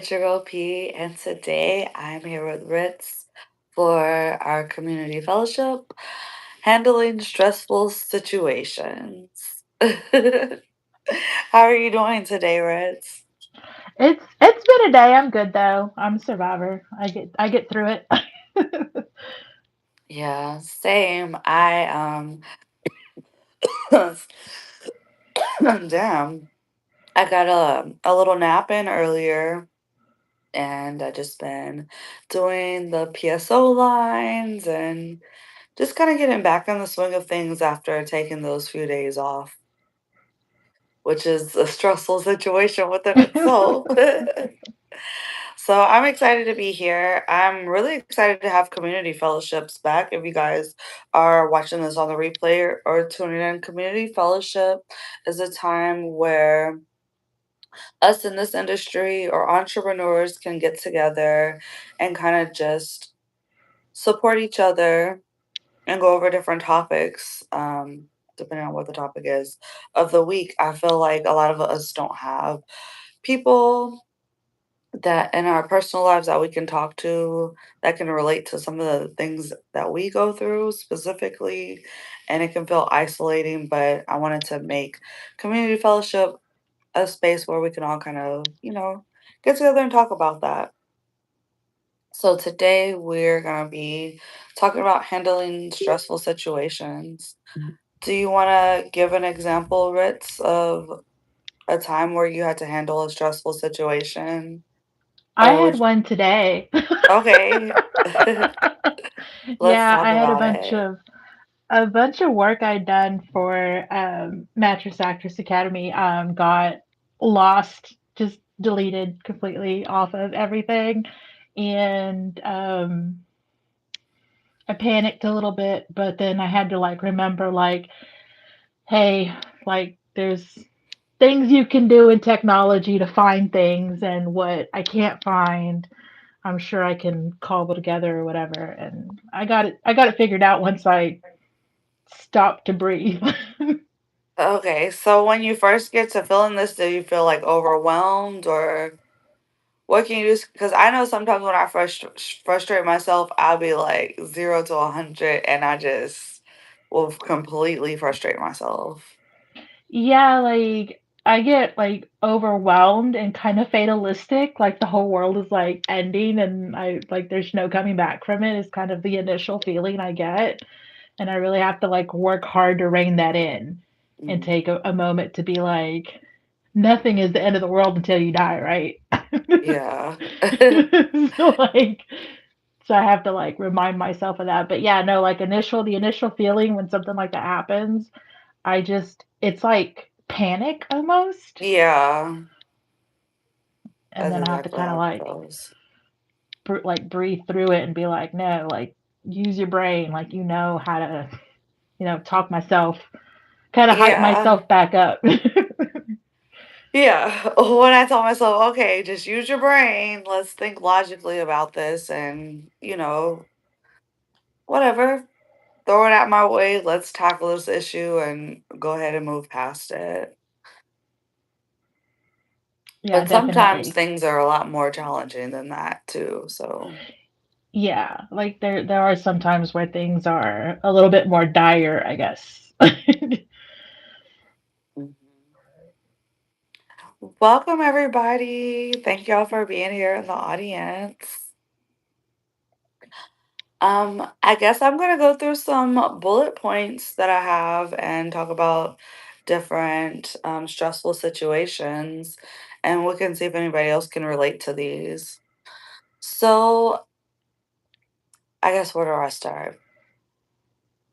It's your girl P, and today I'm here with Ritz for our community fellowship, handling stressful situations. How are you doing today, Ritz? It's been a day. I'm good though. I'm a survivor. I get through it. Yeah, same. Damn. I got a little nap in earlier, and I just been doing the PSO lines and just kind of getting back in the swing of things after taking those few days off, which is a stressful situation within itself. So I'm excited to be here. I'm really excited to have community fellowships back. If you guys are watching this on the replay or tuning in, community fellowship is a time where us in this industry or entrepreneurs can get together and kind of just support each other and go over different topics, depending on what the topic is of the week. I feel like a lot of us don't have people that in our personal lives that we can talk to that can relate to some of the things that we go through specifically, and it can feel isolating. But I wanted to make community fellowship a space where we can all kind of, get together and talk about that. So today we're going to be talking about handling stressful situations. Do you want to give an example, Ritz, of a time where you had to handle a stressful situation? I Or had would one today. okay, let's Yeah, talk I had a about bunch it. of a bunch of work I'd done for Mattress Actress Academy got lost, just deleted completely off of everything, and I panicked a little bit, but then I had to like remember like, hey, like there's things you can do in technology to find things, and what I can't find, I'm sure I can cobble together or whatever. And I got it figured out once I stopped to breathe. Okay, so when you first get to feeling this, do you feel like overwhelmed or what can you do? Because I know sometimes when I frustrate myself, I'll be like 0 to 100 and I just will completely frustrate myself. Yeah, like I get like overwhelmed and kind of fatalistic, like the whole world is like ending and I like there's no coming back from it is kind of the initial feeling I get. And I really have to like work hard to rein that in and Mm, take a moment to be like, nothing is the end of the world until you die, right? yeah. So like, so I have to like remind myself of that. But yeah, no, like the initial feeling when something like that happens, it's like panic almost. Yeah, And that's then I have to exactly kind of how it like feels. like breathe through it and be like, no, like use your brain, like you know how to, talk myself, kind of hype Yeah. myself back up. Yeah. When I tell myself, okay, just use your brain, let's think logically about this and, whatever, throw it at my way, let's tackle this issue and go ahead and move past it. Yeah, But sometimes definitely. things are a lot more challenging than that too. So, Yeah, like there are some times where things are a little bit more dire, I guess. mhm. Welcome everybody. Thank y'all for being here in the audience. I guess I'm gonna go through some bullet points that I have and talk about different stressful situations, and we can see if anybody else can relate to these. So, I guess where do I start?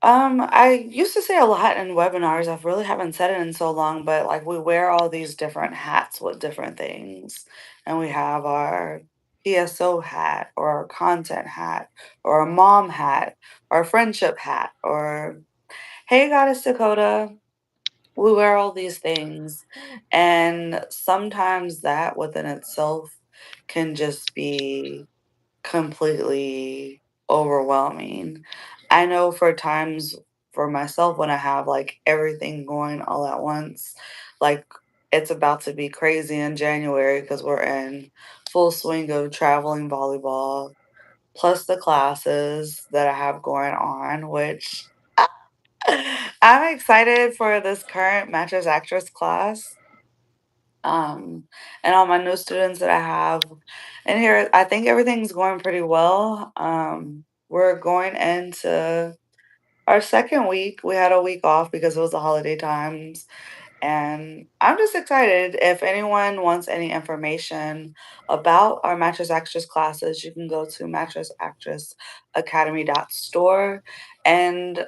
I used to say a lot in webinars. I really haven't said it in so long, but like we wear all these different hats with different things. And we have our PSO hat or our content hat or a mom hat or a friendship hat or hey goddess Dakota. We wear all these things. And sometimes that within itself can just be completely overwhelming. I know for times for myself when I have like everything going all at once, like it's about to be crazy in January because we're in full swing of traveling volleyball, plus the classes that I have going on, which I'm excited for this current Mattress Actress class. Um, and all my new students that I have in here, I think everything's going pretty well. We're going into our second week. We had a week off because it was the holiday times. And I'm just excited. If anyone wants any information about our Mattress Actress classes, you can go to mattressactressacademy.store. And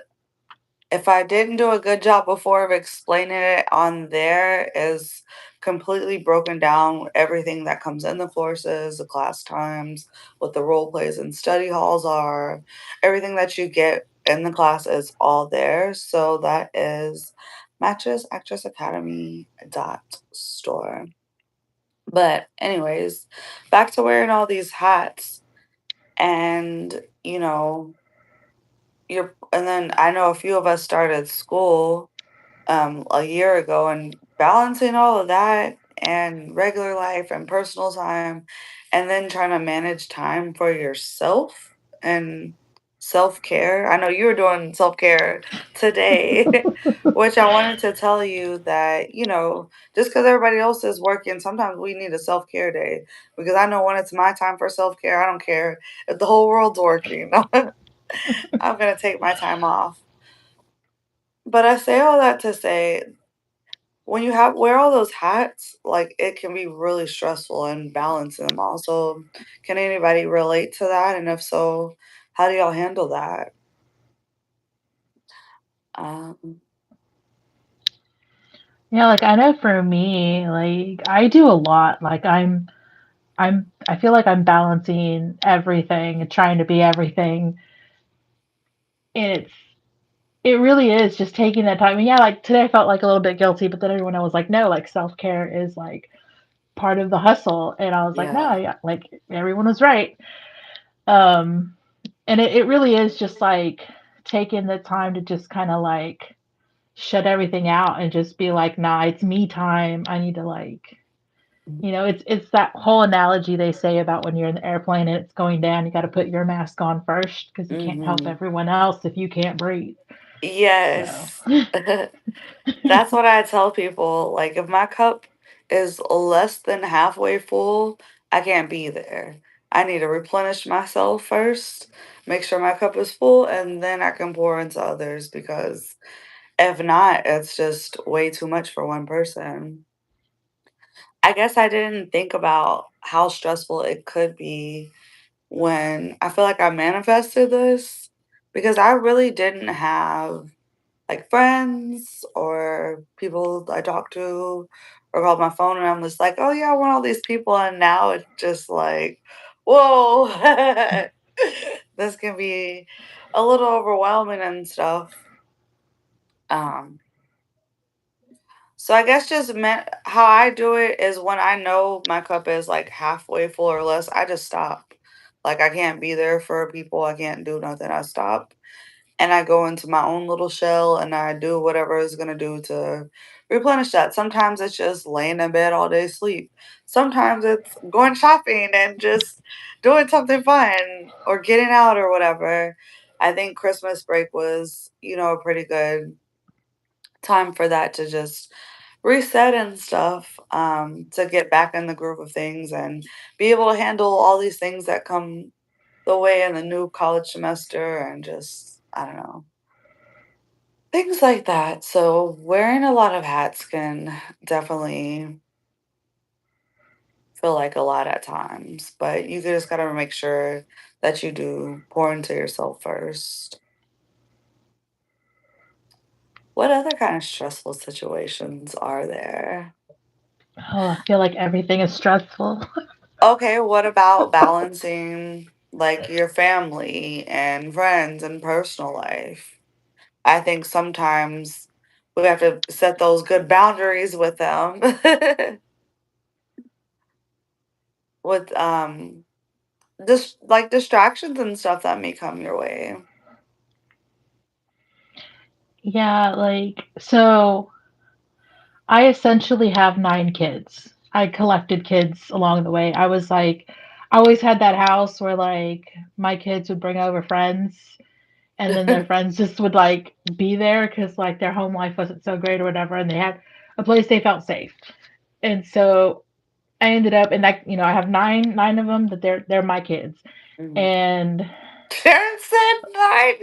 if I didn't do a good job before of explaining it on there is completely broken down everything that comes in the courses, the class times, what the role plays and study halls are, everything that you get in the class is all there. So that is mattressactressacademy.store. But anyways, back to wearing all these hats and and then I know a few of us started school a year ago and balancing all of that and regular life and personal time and then trying to manage time for yourself and self-care. I know you were doing self-care today, which I wanted to tell you that, just because everybody else is working, sometimes we need a self-care day because I know when it's my time for self-care, I don't care if the whole world's working. I'm going to take my time off. But I say all that to say when you have wear all those hats, like, it can be really stressful and balancing them all, so can anybody relate to that? And if so, how do y'all handle that? Um, Yeah, like I know for me, like I do a lot. Like I feel like I'm balancing everything and trying to be everything. And it really is just taking that time. And yeah, like today I felt like a little bit guilty, but then everyone was like, no, like self care is like part of the hustle. And I was like, no, yeah. like everyone was right. Um, and it really is just like taking the time to just kind of like shut everything out and just be like, nah, it's me time. I need to like, it's that whole analogy they say about when you're in the airplane and it's going down, you got to put your mask on first because you can't help Mhm. everyone else if you can't breathe. So, Yes. That's what I tell people, like, if my cup is less than halfway full, I can't be there. I need to replenish myself first, make sure my cup is full, and then I can pour into others because if not, it's just way too much for one person. I guess I didn't think about how stressful it could be when I feel like I manifested this because I really didn't have like friends or people I talk to or called my phone and I'm just like, oh yeah, I want all these people. And now it's just like, whoa, this can be a little overwhelming and stuff. Um, So I guess just how I do it is when I know my cup is like halfway full or less, I just stop. Like I can't be there for people. I can't do nothing. I stop and I go into my own little shell and I do whatever it's gonna do to replenish that. Sometimes it's just laying in bed all day sleep. Sometimes it's going shopping and just doing something fun or getting out or whatever. I think Christmas break was, a pretty good time for that to just reset and stuff, to get back in the groove of things and be able to handle all these things that come the way in the new college semester and just, I don't know, things like that. So wearing a lot of hats can definitely feel like a lot at times, but you just gotta make sure that you do pour into yourself first. What other kind of stressful situations are there? oh, I feel like everything is stressful. Okay, what about balancing like your family and friends and personal life? I think sometimes we have to set those good boundaries with them. With just like distractions and stuff that may come your way. Yeah, like so I essentially have 9 kids. I collected kids along the way. I was like, I always had that house where like my kids would bring over friends and then their friends just would like be there because like their home life wasn't so great or whatever, and they had a place they felt safe. And so I ended up, and I, I have nine of them that they're my kids, Mhm. and Terrence said 9.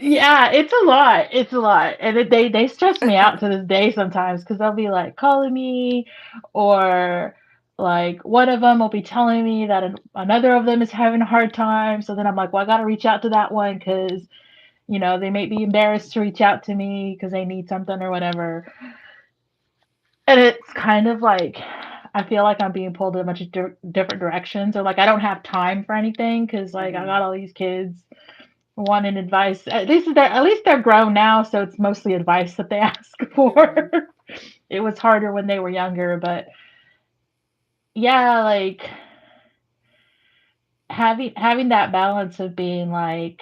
yeah, it's a lot. It's a lot, and they stress me out to this day sometimes because they'll be like calling me, or like one of them will be telling me that another of them is having a hard time. So then I'm like, well, I got to reach out to that one because they may be embarrassed to reach out to me because they need something or whatever. And it's kind of like I feel like I'm being pulled in a bunch of different directions, or like I don't have time for anything because like I got Mhm. all these kids wanting advice. At least they're grown now, so it's mostly advice that they ask for. Mhm. It was harder when they were younger, but yeah, like having that balance of being like,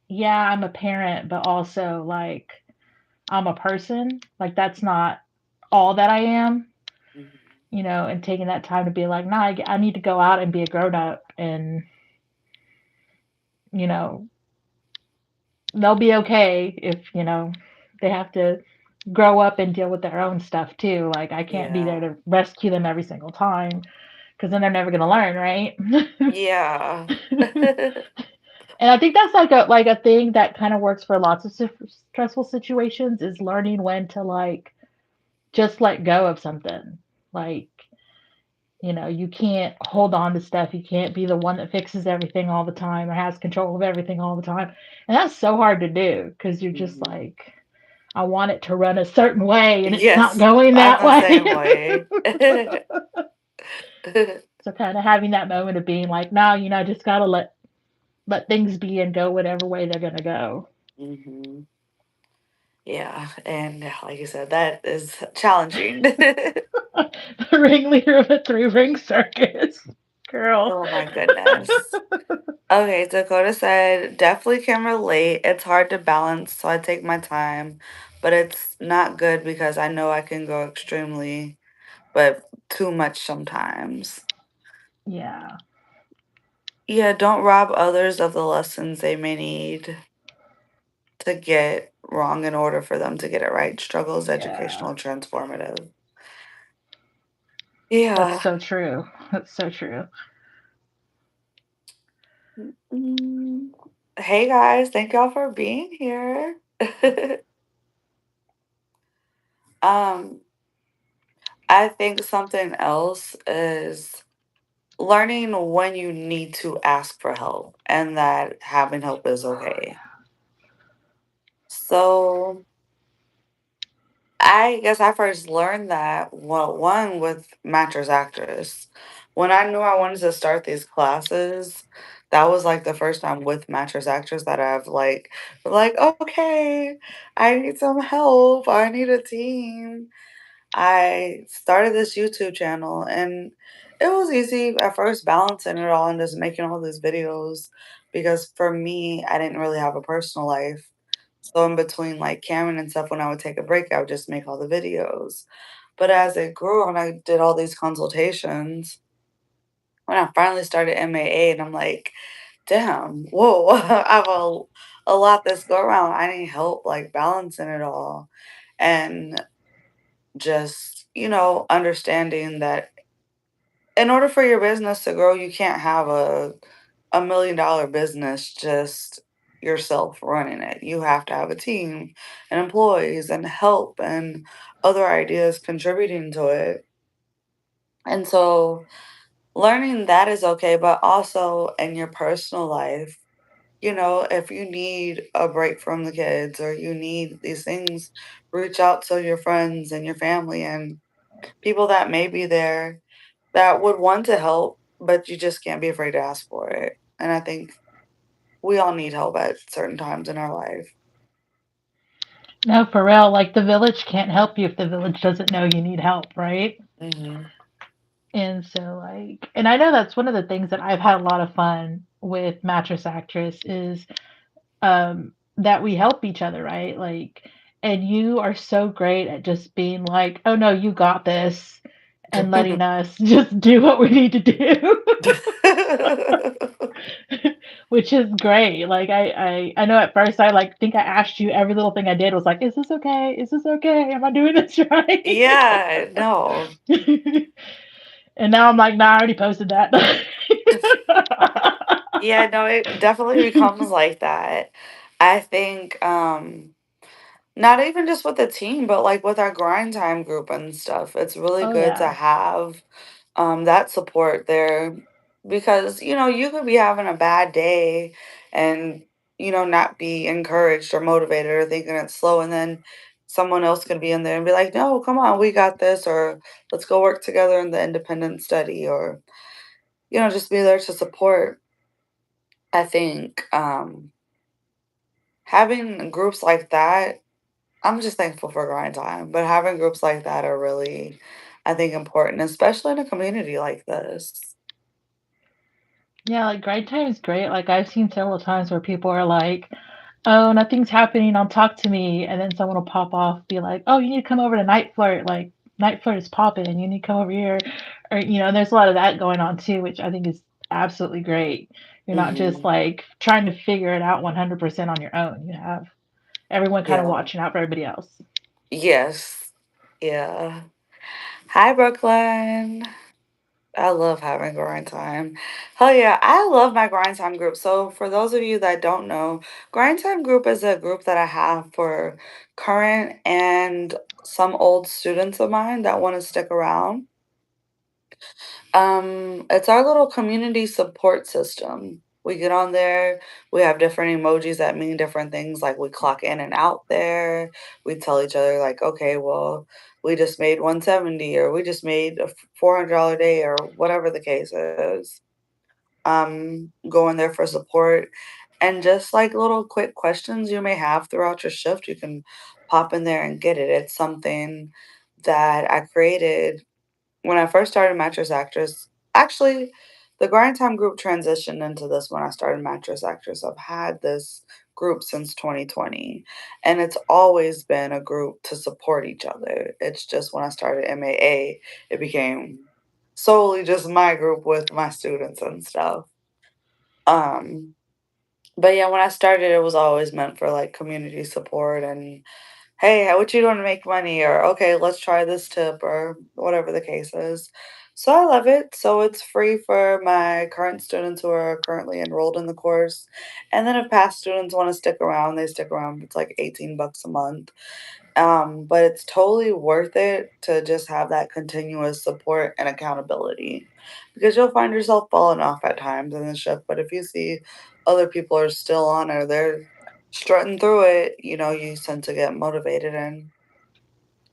yeah, I'm a parent, but also like I'm a person. Like that's not all that I am, Mhm. and taking that time to be like, nah, I need to go out and be a grown up, and you know, they'll be okay if they have to grow up and deal with their own stuff too. Like I can't be there Yeah. to rescue them every single time because then they're never gonna learn, right? Yeah. And I think that's like a thing that kind of works for lots of stressful situations is learning when to like just let go of something. Like you can't hold on to stuff. You can't be the one that fixes everything all the time or has control of everything all the time. And that's so hard to do because you're just Mhm. like, I want it to run a certain way and it's not Yes, going I'm that the same way. way. So kind of having that moment of being like, no, just gotta let things be and go whatever way they're gonna go. Mhm. Yeah, and yeah, like you said, that is challenging. The ringleader of a three-ring circus. Girl. Oh my goodness. Okay, Dakota said, definitely can relate. It's hard to balance, so I take my time, but it's not good because I know I can go extremely, but too much sometimes. Yeah. Yeah, don't rob others of the lessons they may need to get wrong in order for them to get it right. Struggle is Yeah. educational, transformative. That's Yeah. so true. That's so true. Mm. Hey guys, thank y'all for being here. um, I think something else is learning when you need to ask for help and that having help is okay. So I guess I first learned that, well, one with Mattress Actress. When I knew I wanted to start these classes, that was like the first time with Mattress Actress that I've like, okay, I need some help. I need a team. I started this YouTube channel and it was easy at first balancing it all and just making all these videos because for me, I didn't really have a personal life. So in between like Cameron and stuff, when I would take a break, I would just make all the videos. But as it grew and I did all these consultations, when I finally started MAA and I'm like, damn, whoa, I have a lot this go around. I need help like balancing it all. And just, understanding that in order for your business to grow, you can't have a $1 million business just yourself running it. You have to have a team and employees and help and other ideas contributing to it. And so learning that is okay, but also in your personal life, if you need a break from the kids or you need these things, reach out to your friends and your family and people that may be there that would want to help, but you just can't be afraid to ask for it. And I think we all need help at certain times in our life. No, for real. Like the village can't help you if the village doesn't know you need help, right? Mhm. And so and I know that's one of the things that I've had a lot of fun with Mattress Actress is that we help each other, right? Like, and you are so great at just being like, oh no, you got this. and letting us just do what we need to do. Which is great. Like, I know at first I, like, think I asked you every little thing I did was like, "Is this okay? Is this okay? Am I doing this right?" Yeah, no. And now I'm like, "Nah, I already posted that." Yeah, no, it definitely becomes like that. I think, not even just with the team, but, like, with our grind time group and stuff, it's really Oh, good to yeah. have, that support there because, you could be having a bad day and, not be encouraged or motivated or thinking it's slow, and then someone else could be in there and be like, "No, come on, we got this," or "Let's go work together in the independent study," or, just be there to support. I think, having groups like that I'm just thankful for grind time, but having groups like that are really, I think, important, especially in a community like this. Yeah, like, grind time is great. Like, I've seen several times where people are like, "Oh, nothing's happening, don't talk to me," and then someone will pop off, be like, "Oh, you need to come over to Night Flirt, like, Night Flirt is popping, you need to come over here," or, there's a lot of that going on too, which I think is absolutely great. You're not just, Mhm. like, trying to figure it out 100% on your own, you have everyone kinda Yeah. watching out for everybody else. Yes. Yeah. Hi, Brooklyn. I love having grind time. Hell yeah, I love my grind time group. So, for those of you that don't know, grind time group is a group that I have for current and some old students of mine that want to stick around. It's our little community support system. We get on there, we have different emojis that mean different things, like we clock in and out there. We tell each other like, okay, well, we just made 170 or we just made a $400 day or whatever the case is. Go in there for support and just like little quick questions you may have throughout your shift, you can pop in there and get it. It's something that I created when I first started Mattress Actress. Actually, the Grind Time group transitioned into this when I started Mattress Actress. I've had this group since 2020, and it's always been a group to support each other. It's just when I started MAA, it became solely just my group with my students and stuff. Um, but yeah, when I started, it was always meant for like community support and hey, what you doing to make money? Or okay, let's try this tip or whatever the case is. So I love it. So it's free for my current students who are currently enrolled in the course. And then if past students want to stick around, they stick around. It's like 18 bucks a month. But it's totally worth it to just have that continuous support and accountability because you'll find yourself falling off at times in the shift. But if you see other people are still on or they're strutting through it, you tend to get motivated and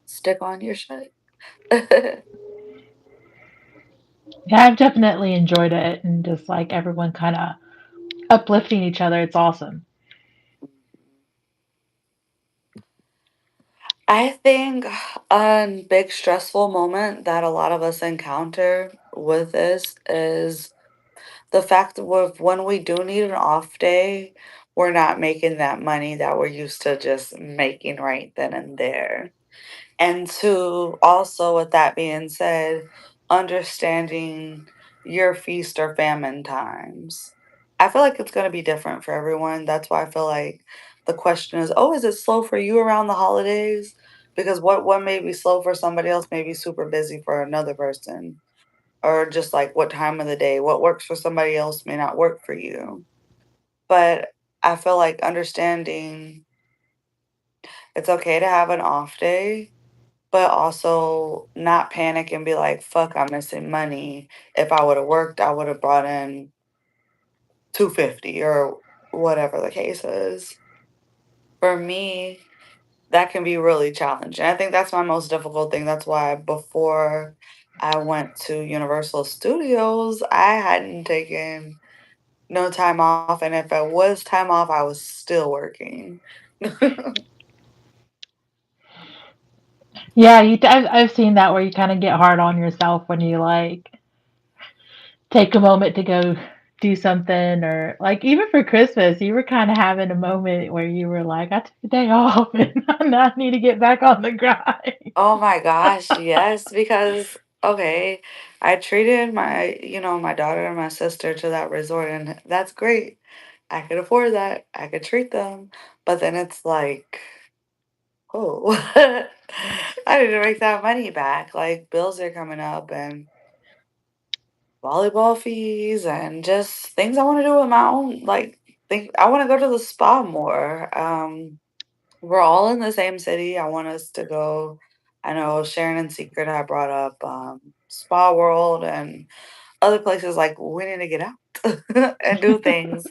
stick on your shit. Yeah, I've definitely enjoyed it and just, like, everyone kinda uplifting each other, it's awesome. I think a big stressful moment that a lot of us encounter with this is the fact that when we do need an off day, we're not making that money that we're used to just making right then and there. And to also, with that being said, understanding your feast or famine times. I feel like it's going to be different for everyone. That's why I feel like the question is, oh, is it slow for you around the holidays? Because what may be slow for somebody else may be super busy for another person. Or just like what time of the day, what works for somebody else may not work for you. But I feel like understanding it's okay to have an off day, but also not panic and be like, fuck, I'm missing money. If I would have worked, I would have brought in 250 or whatever the case is. For me, that can be really challenging. I think that's my most difficult thing. That's why before I went to Universal Studios, I hadn't taken no time off, and if it was time off, I was still working. Yeah, I've seen that where you kinda get hard on yourself when you, like, take a moment to go do something or, like, even for Christmas, you were kinda having a moment where you were like, "I took the day off and now I need to get back on the grind." Oh my gosh, yes, because okay, I treated my daughter and my sister to that resort, and that's great. I could afford that. I could treat them. But then it's like, oh, I need to make that money back. Like bills are coming up and volleyball fees and just things I want to do with my own think I want to go to the spa more. We're all in the same city. I want us to go. I know Sharon and Secret had brought up Spa World and other places like we need to get out and do things.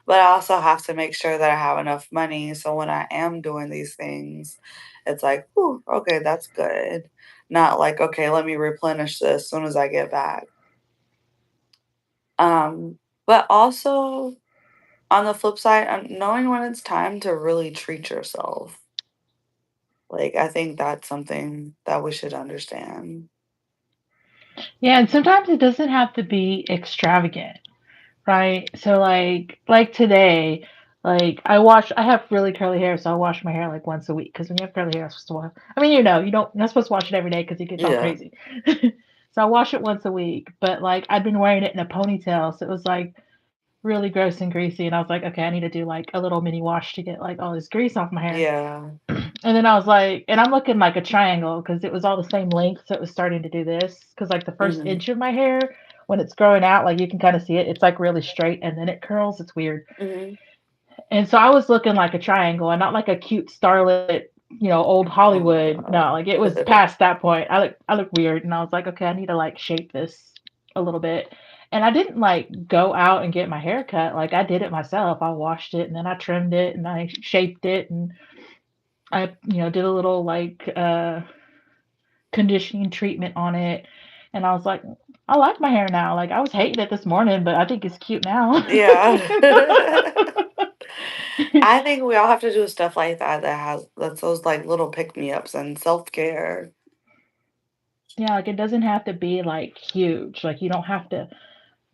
But I also have to make sure that I have enough money so when I am doing these things, it's like, "Ooh, okay, that's good." Not like, "Okay, let me replenish this as soon as I get back." But also on the flip side, knowing when it's time to really treat yourself. Like, I think that's something that we should understand. Yeah, and sometimes it doesn't have to be extravagant, right? So like today, like I have really curly hair, so I wash my hair like once a week because when you have curly hair, it's supposed to wash. I mean, you're not supposed to wash it every day because it gets all Yeah. crazy. So I wash it once a week, but like I'd been wearing it in a ponytail, so it was like really gross and greasy, and I was like, okay, I need to do like a little mini wash to get like all this grease off my hair. Yeah. And then I was like, and I'm looking like a triangle because it was all the same length, so it was starting to do this. Because like the first Mhm. inch of my hair, when it's growing out, like you can kind of see it, it's like really straight, and then it curls. It's weird. Mhm. And so I was looking like a triangle, and not like a cute starlet, old Oh my Hollywood. No, god. like it was past that point. I look weird, and I was like, okay, I need to like shape this a little bit. And I didn't like go out and get my hair cut. Like I did it myself. I washed it and then I trimmed it and I shaped it and I, did a little like conditioning treatment on it. And I was like, I like my hair now. Like I was hating it this morning, but I think it's cute now. Yeah. I think we all have to do stuff like that that's those like little pick me ups and self care. Yeah, like it doesn't have to be like huge. Like you don't have to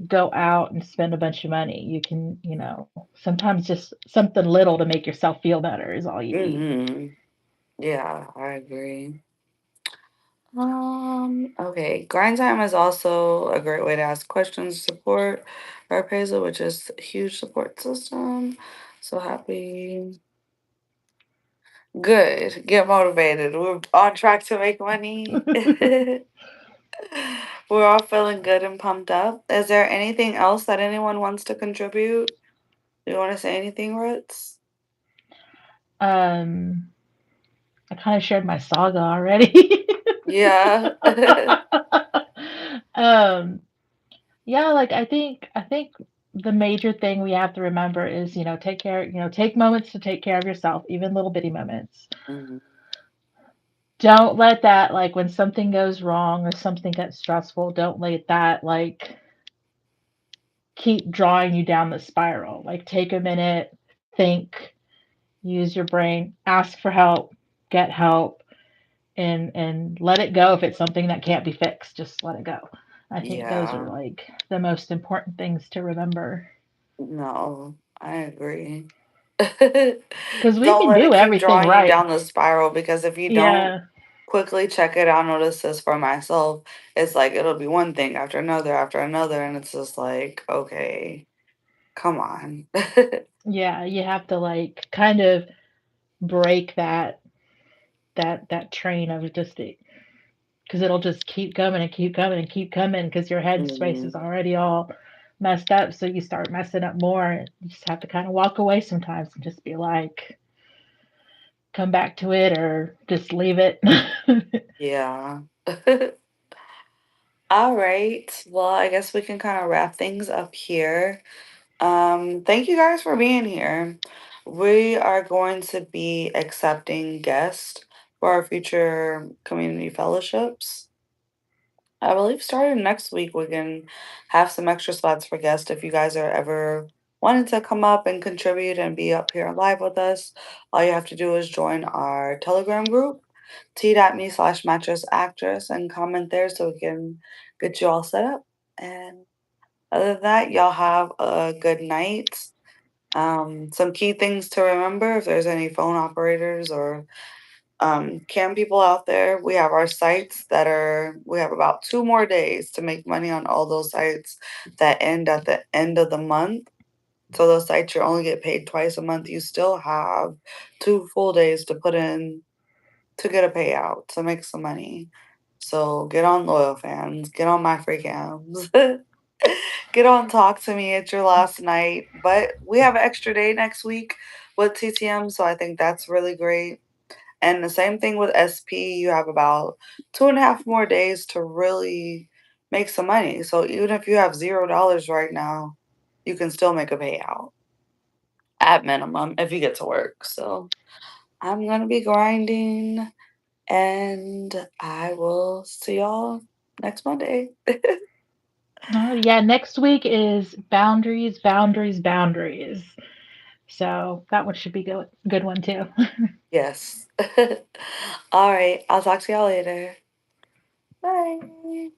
go out and spend a bunch of money. You can, sometimes just something little to make yourself feel better is all you need. Mhm. Yeah, I agree. Okay. Grind time is also a great way to ask questions, support our appraisal, which is a huge support system. So happy. Good. Get motivated. We're on track to make money. We're all feeling good and pumped up. Is there anything else that anyone wants to contribute? Do you want to say anything, Ritz? um, I kind of shared my saga already. Yeah. um, yeah, like I think the major thing we have to remember is, take moments to take care of yourself, even little bitty moments. Mhm. Don't let that like when something goes wrong or something gets stressful, don't let that like keep drawing you down the spiral. Like take a minute, think, use your brain, ask for help, get help, and let it go if it's something that can't be fixed. Just let it go. I think those are Yeah. like the most important things to remember No, I agree. because we Don't can let do it keep everything drawing you right. down the spiral because if you don't Yeah, quickly check it, I noticed this for myself. It's like it'll be one thing after another, and it's just like, okay, come on. yeah, you have to like kind of break that train of just because it'll just keep coming and keep coming and keep coming because your head space is Mhm. already all messed up. So you start messing up more. You just have to kind of walk away sometimes and just be like, come back to it or just leave it. Yeah. All right. Well, I guess we can kind of wrap things up here. Thank you guys for being here. We are going to be accepting guests for our future community fellowships. I believe starting next week, we can have some extra spots for guests if you guys are ever wanting to come up and contribute and be up here live with us. All you have to do is join our Telegram group, t.me/mattress actress, and comment there so we can get you all set up. And other than that, y'all have a good night. Some key things to remember if there's any phone operators or Cam people out there, we have our sites that we have about 2 more days to make money on all those sites that end at the end of the month. So those sites you only get paid twice a month, you still have 2 full days to put in to get a payout to make some money. So get on Loyal Fans, get on my free cams. Get on Talk to Me, it's your last night. But we have an extra day next week with TTM, so I think that's really great. And the same thing with SP, you have about 2.5 more days to really make some money. So even if you have $0 right now, you can still make a payout at minimum if you get to work. So I'm gonna be grinding and I will see y'all next Monday. Oh, yeah, next week is boundaries, boundaries, boundaries. So that one should be good one too. Yes. All right. I'll talk to y'all later. Bye.